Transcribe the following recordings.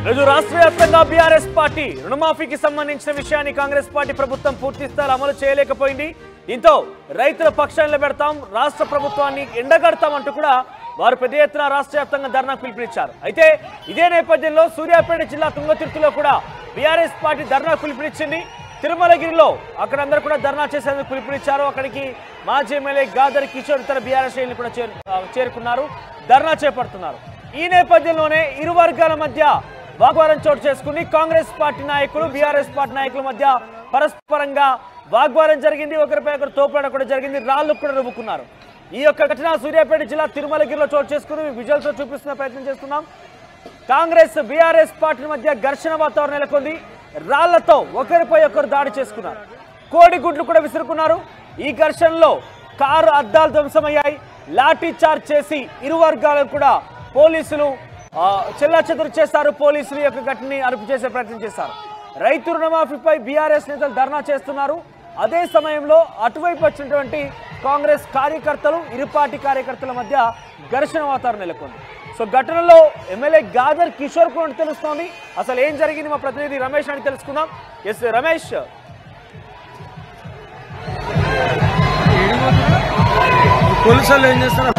రాష్ట్ర వ్యాప్తంగా BRS party రుణమాఫీకి సంబంధించిన విషయాన్ని కాంగ్రెస్ పార్టీ ప్రభుత్వం పూర్తి స్థాయిలో అమలు చేయలేకపోయింది. దీంతో రైతుల పక్షాన్ని పెడతాం, రాష్ట్ర ప్రభుత్వాన్ని ఎండగడతామంటూ కూడా వారు పెద్ద ఎత్తున రాష్ట్ర వ్యాప్తంగా ధర్నాకు పిలుపునిచ్చారు. అయితే ఇదే నేపథ్యంలో సూర్యాపేట జిల్లా తుంగతుర్తిలో కూడా బీఆర్ఎస్ పార్టీ ధర్నాకు పిలుపునిచ్చింది. తిరుమలగిరిలో అక్కడందరూ కూడా ధర్నా చేసేందుకు పిలుపునిచ్చారు. అక్కడికి మాజీ ఎమ్మెల్యే గాదర్ కిషోర్ ఇతర బీఆర్ఎస్ శ్రేణులు కూడా చేరుకున్నారు, ధర్నా చేపడుతున్నారు. ఈ నేపథ్యంలోనే ఇరు వర్గాల మధ్య వాగ్వాదం చోటు చేసుకుని కాంగ్రెస్ పార్టీ నాయకులు బీఆర్ఎస్ పార్టీ నాయకుల మధ్య పరస్పరంగా వాగ్వాదం జరిగింది. ఒకరిపై ఒకరు తోపులాట కూడా జరిగింది, రాళ్లు కూడా రువ్వుకున్నారు. ఈ యొక్క ఘటన సూర్యాపేట జిల్లా తిరుమలగిరిలో చోటు చేసుకుని విజువల్స్ చూపిస్తున్న ప్రయత్నం చేస్తున్నాం. కాంగ్రెస్ బీఆర్ఎస్ పార్టీ మధ్య ఘర్షణ వాతావరణం నెలకొంది. రాళ్లతో ఒకరిపై ఒకరు దాడి చేసుకున్నారు, కోడిగుడ్లు కూడా విసురుకున్నారు. ఈ ఘర్షణలో కారు అద్దాలు ధ్వంసమయ్యాయి. లాఠీ చార్జ్ చేసి ఇరు వర్గాలకు కూడా పోలీసులు చెల్లాచెదురు చేస్తారు. పోలీసులు యొక్క ఘటనని అదుపు చేసే ప్రయత్నం చేశారు. రైతు రుణమాఫీపై బీఆర్ఎస్ నేతలు ధర్నా చేస్తున్నారు. అదే సమయంలో అటువైపు వచ్చినటువంటి కాంగ్రెస్ కార్యకర్తలు ఇరు పార్టీ కార్యకర్తల మధ్య ఘర్షణ వాతావరణం నెలకొంది. సో ఘటనలో ఎమ్మెల్యే గాదర్ కిషోర్ కూడా తెలుస్తోంది. అసలు ఏం జరిగింది మా ప్రతినిధి రమేష్ అని తెలుసుకుందాం. ఎస్ రమేష్, పోలీసులు ఏం చేస్తారు?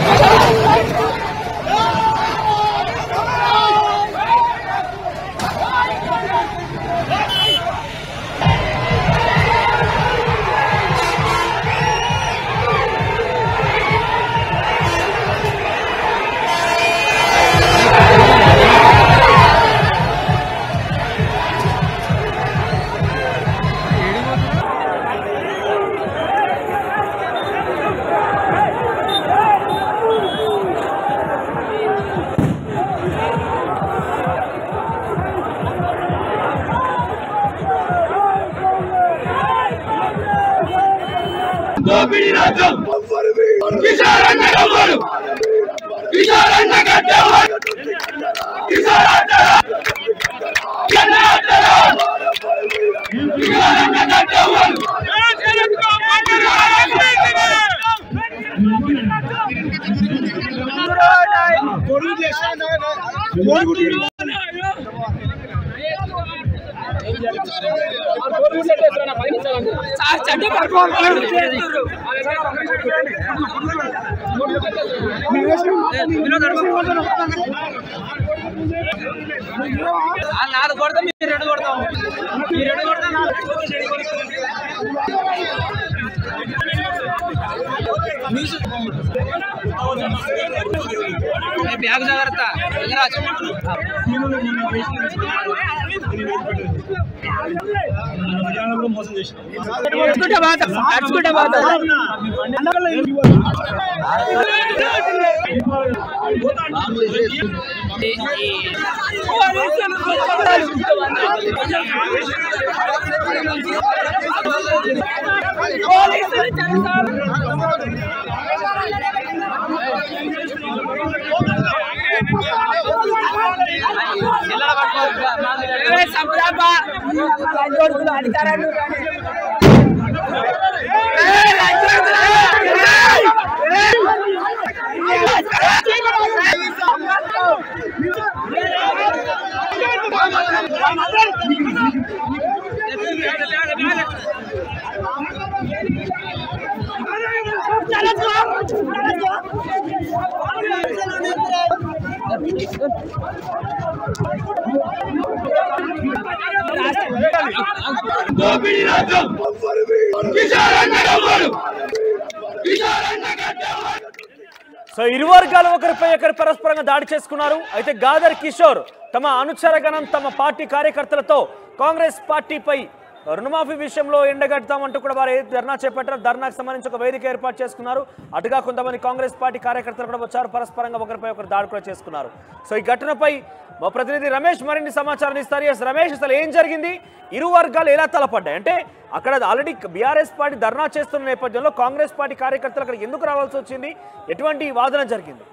దోపిడీ రాజ్యం కిషోరన్న గవ్వలు కిషోరన్న గడ్డవాడు కిషోరన్న గడ్డవాడు బ్యాగ్ జాగ్రత్త మోసం చేసి అధికారాలు దోపిడీ రాజ్యం కిషోరన్న గవ్వలు కిషోరన్న గడ్డవాడు. సో ఇరు వర్గాలు ఒకరిపై ఒకరు పరస్పరంగా దాడి చేసుకున్నారు. అయితే గాదర్ కిషోర్ తమ అనుచరగణం తమ పార్టీ కార్యకర్తలతో కాంగ్రెస్ పార్టీపై రుణమాఫీ విషయంలో ఎండగడతామంటూ కూడా వారు ధర్నా చేపట్టారు. ధర్నాకు సంబంధించి ఒక వేదిక ఏర్పాటు చేసుకున్నారు. అటుగా కొంతమంది కాంగ్రెస్ పార్టీ కార్యకర్తలు కూడా వచ్చారు, పరస్పరంగా ఒకరిపై ఒకరు దాడి కూడా చేసుకున్నారు. సో ఈ ఘటనపై మా ప్రతినిధి రమేష్ మరిన్ని సమాచారం ఇస్తారు. ఎస్ రమేష్, అసలు ఏం జరిగింది? ఇరు వర్గాలు ఎలా తలపడ్డాయి? అంటే అక్కడ ఆల్రెడీ బీఆర్ఎస్ పార్టీ ధర్నా చేస్తున్న నేపథ్యంలో కాంగ్రెస్ పార్టీ కార్యకర్తలు అక్కడికి ఎందుకు రావాల్సి వచ్చింది? ఎటువంటి వాదన జరిగింది?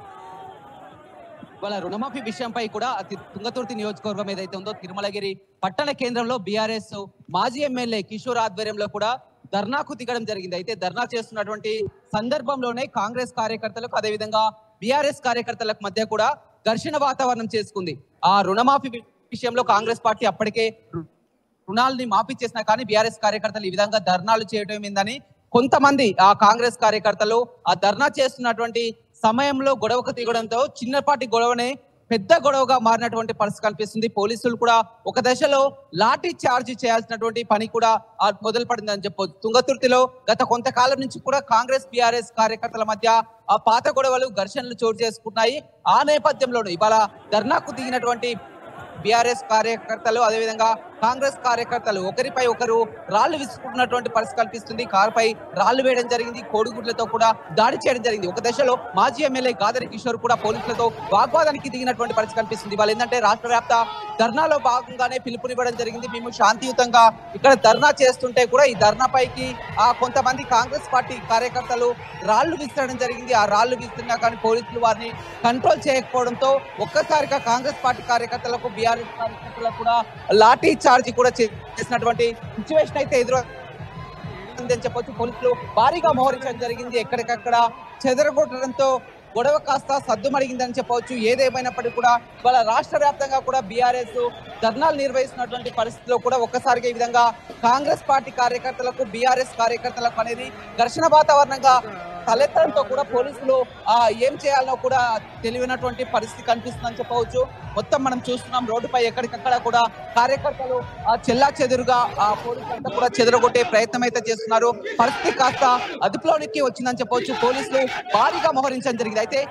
వాళ్ళ రుణమాఫీ విషయంపై కూడా తుంగతుర్తి నియోజకవర్గం ఏదైతే ఉందో తిరుమలగిరి పట్టణ కేంద్రంలో బీఆర్ఎస్ మాజీ ఎమ్మెల్యే కిషోర్ ఆధ్వర్యంలో కూడా ధర్నాకు దిగడం జరిగింది. అయితే ధర్నా చేస్తున్నటువంటి సందర్భంలోనే కాంగ్రెస్ కార్యకర్తలకు అదేవిధంగా బీఆర్ఎస్ కార్యకర్తలకు మధ్య కూడా ఘర్షణ వాతావరణం చేసుకుంది. ఆ రుణమాఫీ విషయంలో కాంగ్రెస్ పార్టీ అప్పటికే రుణాలని మాఫీ చేసినా కానీ బీఆర్ఎస్ కార్యకర్తలు ఈ విధంగా ధర్నాలు చేయడం ఏందని కొంతమంది ఆ కాంగ్రెస్ కార్యకర్తలు ఆ ధర్నా చేస్తున్నటువంటి సమయంలో గొడవకు దిగడంతో చిన్నపాటి గొడవనే పెద్ద గొడవగా మారినటువంటి పరిస్థితి కనిపిస్తుంది. పోలీసులు కూడా ఒక దశలో లాఠీ చార్జ్ చేయాల్సినటువంటి పని కూడా మొదలు పడిందని చెప్పొచ్చు. తుంగతుర్తిలో గత కొంతకాలం నుంచి కూడా కాంగ్రెస్ బీఆర్ఎస్ కార్యకర్తల మధ్య ఆ పాత గొడవలు ఘర్షణలు చోటు చేసుకున్నాయి. ఆ నేపథ్యంలోనూ ఇవాళ ధర్నాకు దిగినటువంటి బీఆర్ఎస్ కార్యకర్తలు అదేవిధంగా కాంగ్రెస్ కార్యకర్తలు ఒకరిపై ఒకరు రాళ్లు విసుకున్నటువంటి పరిస్థితి కనిపిస్తుంది. కారుపై రాళ్లు వేయడం జరిగింది, కోడిగుడ్లతో కూడా దాడి చేయడం జరిగింది. ఒక దశలో మాజీ ఎమ్మెల్యే గాదరి కిషోర్ కూడా పోలీసులతో వాగ్వాదానికి దిగినటువంటి పరిస్థితి కనిపిస్తుంది. వాళ్ళు ఏంటంటే రాష్ట్ర వ్యాప్త ధర్నాలో భాగంగానే పిలుపునివ్వడం జరిగింది. మేము శాంతియుతంగా ఇక్కడ ధర్నా చేస్తుంటే కూడా ఈ ధర్నాపైకి కొంతమంది కాంగ్రెస్ పార్టీ కార్యకర్తలు రాళ్లు విసరడం జరిగింది. ఆ రాళ్లు విస్తున్నా కానీ పోలీసులు వారిని కంట్రోల్ చేయకపోవడంతో ఒక్కసారిగా కాంగ్రెస్ పార్టీ కార్యకర్తలకు బీఆర్ఎస్ కార్యకర్తలకు కూడా లాఠీ చార్జ్ కూడా చేసినటువంటి సిచ్యువేషన్ అయితే ఎదురైందని చెప్పొచ్చు. పోలీసులు భారీగా మోహరించడం జరిగింది. ఎక్కడికక్కడ చెదరగొట్టడంతో గొడవ కాస్త సద్దుమడిగిందని చెప్పవచ్చు. ఏదేమైనప్పటికీ కూడా ఇవాళ రాష్ట్ర వ్యాప్తంగా కూడా బీఆర్ఎస్ ధర్నాలు నిర్వహిస్తున్నటువంటి పరిస్థితిలో కూడా ఒక్కసారిగా ఈ విధంగా కాంగ్రెస్ పార్టీ కార్యకర్తలకు బీఆర్ఎస్ కార్యకర్తలకు అనేది ఘర్షణ వాతావరణంగా తలెత్తడంతో కూడా పోలీసులు ఏం చేయాలనో కూడా తెలియనటువంటి పరిస్థితి కనిపిస్తుందని చెప్పవచ్చు. మొత్తం మనం చూస్తున్నాం రోడ్డుపై ఎక్కడికక్కడ కూడా కార్యకర్తలు చెల్లా చెదురుగా పోలీసులంతా కూడా చెదరగొట్టే ప్రయత్నం అయితే చేస్తున్నారు. పరిస్థితి కాస్త అదుపులోనికి వచ్చిందని చెప్పవచ్చు. పోలీసులు భారీగా మోహరించడం జరిగింది. అయితే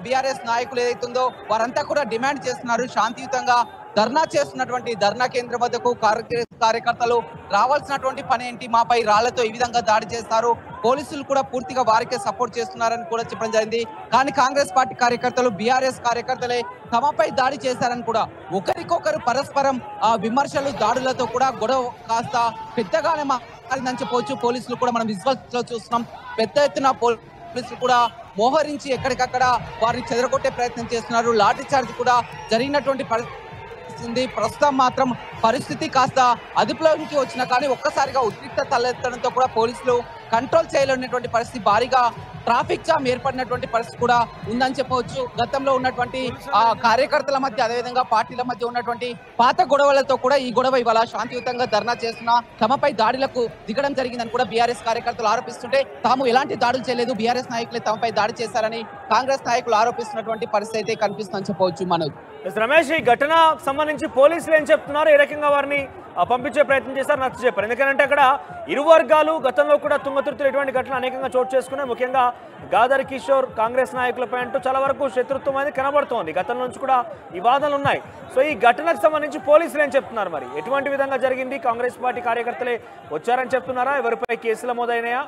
బీఆర్ఎస్ నాయకులు ఏదైతుందో వారంతా కూడా డిమాండ్ చేస్తున్నారు శాంతియుతంగా ధర్నా చేస్తున్నటువంటి ధర్నా కేంద్రం వద్దకు కార్యకర్తలు రావాల్సినటువంటి పని ఏంటి, మాపై రాళ్లతో ఈ విధంగా దాడి చేస్తారు, పోలీసులు కూడా పూర్తిగా వారికే సపోర్ట్ చేస్తున్నారని కూడా చెప్పడం జరిగింది. కానీ కాంగ్రెస్ పార్టీ కార్యకర్తలు బీఆర్ఎస్ కార్యకర్తలే తమపై దాడి చేశారని కూడా ఒకరికొకరు పరస్పరం విమర్శలు దాడులతో కూడా గొడవ కాస్త పెద్దగానే మారిందని చెప్పవచ్చు. పోలీసులు కూడా మనం విజువల్స్ లో చూస్తున్నాం, పెద్ద ఎత్తున పోలీసులు కూడా మోహరించి ఎక్కడికక్కడ వారిని చెదరగొట్టే ప్రయత్నం చేస్తున్నారు. లాఠీ చార్జ్ కూడా జరిగినటువంటి ప్రస్తుతం మాత్రం పరిస్థితి కాస్త అదుపులోకి వచ్చినా కానీ ఒక్కసారిగా ఉద్రిక్త తలెత్తడంతో కూడా పోలీసులు కంట్రోల్ చేయలేనటువంటి పరిస్థితి, భారీగా ట్రాఫిక్ జామ్ ఏర్పడినటువంటి పరిస్థితి కూడా ఉందని చెప్పవచ్చు. గతంలో ఉన్నటువంటి కార్యకర్తల మధ్య అదేవిధంగా పార్టీల మధ్య ఉన్నటువంటి పాత గొడవలతో కూడా ఈ గొడవ ఇవాళ శాంతియుతంగా ధర్నా చేస్తున్నా తమపై దాడులకు దిగడం జరిగిందని కూడా బీఆర్ఎస్ కార్యకర్తలు ఆరోపిస్తుంటే తాము ఎలాంటి దాడులు చేయలేదు, బీఆర్ఎస్ నాయకులే తమపై దాడి చేశారని కాంగ్రెస్ నాయకులు ఆరోపిస్తున్నటువంటి పరిస్థితి అయితే కనిపిస్తుందని చెప్పవచ్చు. మనోజ్ రమేష్, ఈ ఘటనకు సంబంధించి పోలీసులు ఏం చెప్తున్నారు, ఏ రకంగా వారిని పంపించే ప్రయత్నం చేశారు నచ్చ చెప్పారు. ఎందుకంటే అక్కడ ఇరు వర్గాలు గతంలో కూడా తుంగతుర్తిలో ఇటువంటి ఘటనలు అనేకంగా చోటు చేసుకున్నాయి. ముఖ్యంగా గాదర్ కిషోర్ కాంగ్రెస్ నాయకులపై అంటూ చాలా వరకు శత్రుత్వం అనేది కనబడుతోంది. గతం నుంచి కూడా ఈ వాదనలు ఉన్నాయి. సో ఈ ఘటనకు సంబంధించి పోలీసులు ఏం చెప్తున్నారు, మరి ఎటువంటి విధంగా జరిగింది, కాంగ్రెస్ పార్టీ కార్యకర్తలే వచ్చారని చెప్తున్నారా, ఎవరిపై కేసులు నమోదైనాయా?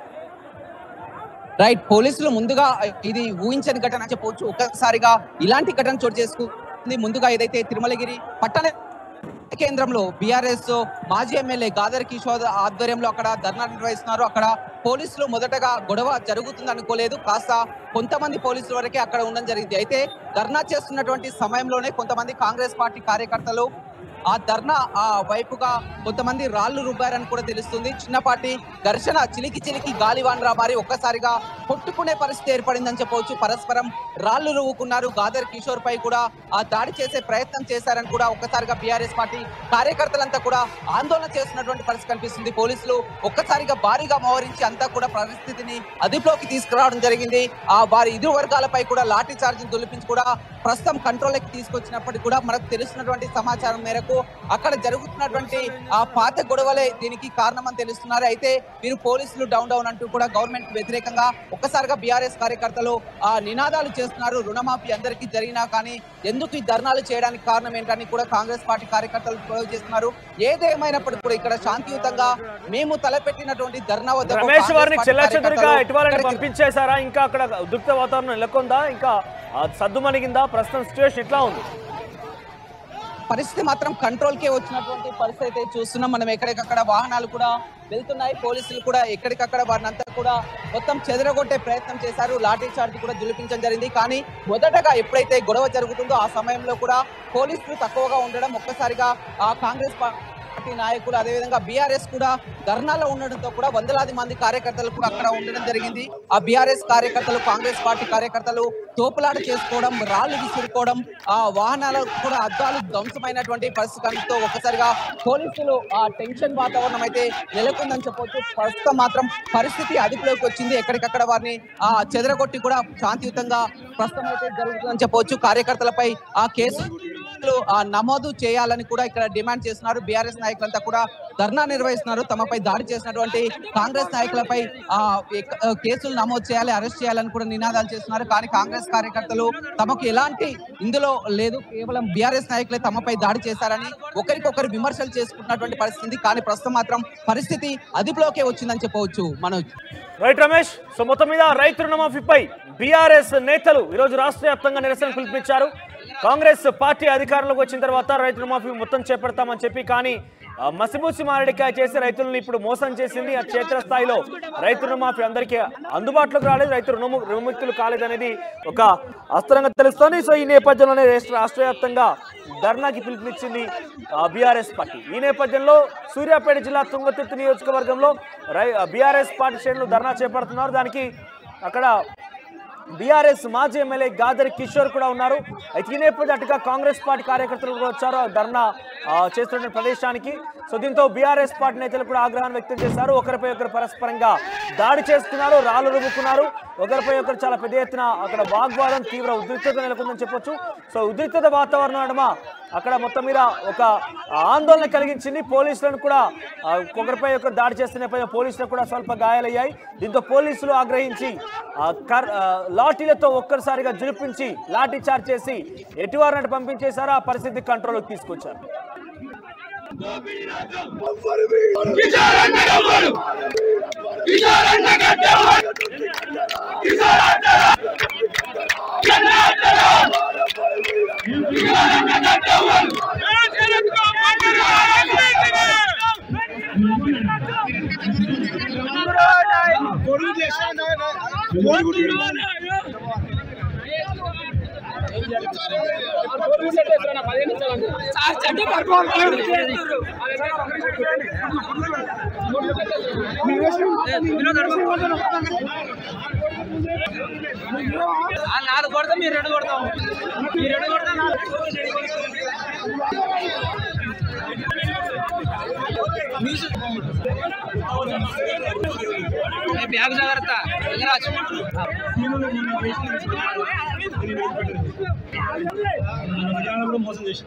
రైట్, పోలీసులు ముందుగా ఇది ఊహించని ఘటన చెప్పవచ్చు. ఒక్కసారిగా ఇలాంటి ఘటన చోటు చేసుకుంది. ముందుగా ఏదైతే తిరుమలగిరి పట్టణ కేంద్రంలో బీఆర్ఎస్ మాజీ ఎమ్మెల్యే గాదర్ కిషోర్ ఆధ్వర్యంలో అక్కడ ధర్నా నిర్వహిస్తున్నారు. అక్కడ పోలీసులు మొదటగా గొడవ జరుగుతుంది అనుకోలేదు, కాస్త కొంతమంది పోలీసుల వరకే అక్కడ ఉండడం జరిగింది. అయితే ధర్నా చేస్తున్నటువంటి సమయంలోనే కొంతమంది కాంగ్రెస్ పార్టీ కార్యకర్తలు ఆ ధర్నా వైపుగా కొంతమంది రాళ్లు రుబ్బారని కూడా తెలుస్తుంది. చిన్నపాటి ఘర్షణ చిలికి గాలివాన్రా మారి ఒక్కసారిగా కొట్టుకునే పరిస్థితి ఏర్పడిందని చెప్పవచ్చు. పరస్పరం రాళ్లు రువ్వుకున్నారు. గాదర్ కిషోర్ పై కూడా దాడి చేసే ప్రయత్నం చేశారని కూడా ఒక్కసారిగా బీఆర్ఎస్ పార్టీ కార్యకర్తలంతా కూడా ఆందోళన చేస్తున్నటువంటి పరిస్థితి కనిపిస్తుంది. పోలీసులు ఒక్కసారిగా భారీగా మోహరించి అంతా కూడా పరిస్థితిని అదుపులోకి తీసుకురావడం జరిగింది. వారి ఇరు వర్గాలపై కూడా లాఠీ చార్జింగ్ దులిపించి కూడా ప్రస్తుతం కంట్రోల్కి తీసుకొచ్చినప్పటికీ కూడా మనకు తెలుస్తున్నటువంటి సమాచారం మేరకు అక్కడ జరుగుతున్నటువంటి పాత గొడవలే దీనికి కారణమని తెలుస్తున్నారు. అయితే వీరు పోలీసులు డౌన్ అంటూ కూడా గవర్నమెంట్ వ్యతిరేకంగా ఒక్కసారిగా బీఆర్ఎస్ కార్యకర్తలు నినాదాలు చేస్తున్నారు. రుణమాఫీ అందరికీ జరిగినా కానీ ఎందుకు ఈ ధర్నాలు చేయడానికి కారణం ఏంటని కూడా కాంగ్రెస్ పార్టీ కార్యకర్తలు గొడవ చేస్తున్నారు. ఏదేమైనప్పటికీ కూడా ఇక్కడ శాంతియుతంగా మేము తలపెట్టినటువంటి ధర్నా వద్ద రమేష్ వారిని చెల్లాచెదురుగా ఎటువాలని పంపించేశారా, ఇంకా అక్కడ ఉద్రిక్త వాతావరణం నెలకొందా, ఇంకా సద్దుమణిగిందా, ప్రస్తుతం సిచ్యువేషన్ ఎట్లా ఉంది? పరిస్థితి మాత్రం కంట్రోల్కే వచ్చినటువంటి పరిస్థితి అయితే చూస్తున్నాం. మనం ఎక్కడికక్కడ వాహనాలు కూడా వెళ్తున్నాయి. పోలీసులు కూడా ఎక్కడికక్కడ వారినంతా కూడా మొత్తం చెదరగొట్టే ప్రయత్నం చేశారు. లాఠీ చార్జ్ కూడా జులిపించడం జరిగింది. కానీ మొదటగా ఎప్పుడైతే గొడవ జరుగుతుందో ఆ సమయంలో కూడా పోలీసులు తక్కువగా ఉండడం ఒక్కసారిగా కాంగ్రెస్ పార్టీ నాయకులు అదేవిధంగా బీఆర్ఎస్ కూడా ధర్నాలో ఉండడంతో కూడా వందలాది మంది కార్యకర్తలు కూడా అక్కడ ఉండడం జరిగింది. ఆ బీఆర్ఎస్ కార్యకర్తలు కాంగ్రెస్ పార్టీ కార్యకర్తలు తోపులాట చేసుకోవడం, రాళ్లు విసురుకోవడం, ఆ వాహనాలకు కూడా అద్దాలు ధ్వంసమైనటువంటి పరిస్థితితో ఒక్కసారిగా పోలీసులు ఆ టెన్షన్ వాతావరణం అయితే నెలకొందని చెప్పవచ్చు. ప్రస్తుతం మాత్రం పరిస్థితి అదుపులోకి వచ్చింది. ఎక్కడికక్కడ వారిని చెదరగొట్టి కూడా శాంతియుతంగా ప్రస్తుతం అయితే జరుగుతుందని చెప్పవచ్చు. కార్యకర్తలపై ఆ కేసు నమోదు చేయాలని కూడా ఇక్కడ డిమాండ్ చేస్తున్నారు. బీఆర్ఎస్ నాయకులంతా కూడా ధర్నా నిర్వహిస్తున్నారు. తమపై దాడి చేసినటువంటి కాంగ్రెస్ నాయకులపై కేసులు నమోదు చేయాలి, అరెస్ట్ చేయాలని కూడా నినాదాలు చేస్తున్నారు. కానీ కాంగ్రెస్ కార్యకర్తలు తమకు ఎలాంటి ఇందులో లేదు, కేవలం బీఆర్ఎస్ నాయకులే తమపై దాడి చేశారని ఒకరికొకరు విమర్శలు చేసుకుంటున్నటువంటి పరిస్థితి. కానీ ప్రస్తుతం మాత్రం పరిస్థితి అదుపులోకే వచ్చిందని చెప్పవచ్చు. మనోజ్ రైట్ రమేష్. సో మొత్తం మీద రైతు రుణమాఫీపై బీఆర్ఎస్ నేతలు ఈరోజు రాష్ట్ర వ్యాప్తంగా నిరసన పిలుపునిచ్చారు. కాంగ్రెస్ పార్టీ అధికారంలోకి వచ్చిన తర్వాత రైతు రుణమాఫీ మొత్తం చేపడతామని చెప్పి కానీ మసిమూసి మారడికాయ చేసి రైతులను ఇప్పుడు మోసం చేసింది. ఆ క్షేత్రస్థాయిలో రైతు రుణమాఫీ అందరికీ అందుబాటులోకి రాలేదు, రైతు రుణముక్తులు కాలేదనేది ఒక అస్త్రంగా తెలుస్తోంది. సో ఈ నేపథ్యంలోనే రాష్ట్ర వ్యాప్తంగా ధర్నాకి పిలుపునిచ్చింది బీఆర్ఎస్ పార్టీ. ఈ నేపథ్యంలో సూర్యాపేట జిల్లా తుంగతుర్తి నియోజకవర్గంలో బీఆర్ఎస్ పార్టీ శ్రేణులు ధర్నా చేపడుతున్నారు. దానికి అక్కడ బీఆర్ఎస్ మాజీ ఎమ్మెల్యే గాదరి కిషోర్ కూడా ఉన్నారు. అయితే ఈ నేపథ్యం అటుగా కాంగ్రెస్ పార్టీ కార్యకర్తలు కూడా వచ్చారు ధర్నా చేస్తున్న ప్రదేశానికి. సో దీంతో బీఆర్ఎస్ పార్టీ నేతలు కూడా ఆగ్రహాన్ని వ్యక్తం చేశారు. ఒకరిపై ఒకరు పరస్పరంగా దాడి చేసుకున్నారు, రాళ్లు రువ్వుకున్నారు. ఒకరిపై ఒకరు చాలా పెద్ద ఎత్తున అక్కడ వాగ్వాదం, తీవ్ర ఉద్రిక్తత నెలకొందని చెప్పొచ్చు. సో ఉద్రిక్తత వాతావరణం నడుమ అక్కడ మొత్తం మీద ఒక ఆందోళన కలిగించింది. పోలీసులను కూడా ఒకరిపై ఒకరు దాడి చేస్తున్న నేపథ్యంలో పోలీసులకు కూడా స్వల్ప గాయాలయ్యాయి. దీంతో పోలీసులు ఆగ్రహించి లాఠీలతో ఒక్కసారిగా జులిపించి లాఠీ చార్జ్ చేసి ఎటువారినట్టు పంపించేశారు. ఆ పరిస్థితి కంట్రోల్కి తీసుకొచ్చారు. నాలుగు కొడతాం, మీరు రెండు కొడతాం, మీరు రెండు కొడతాం. బ్యాగ్ జాగ్రత్త. మోసం చేసిన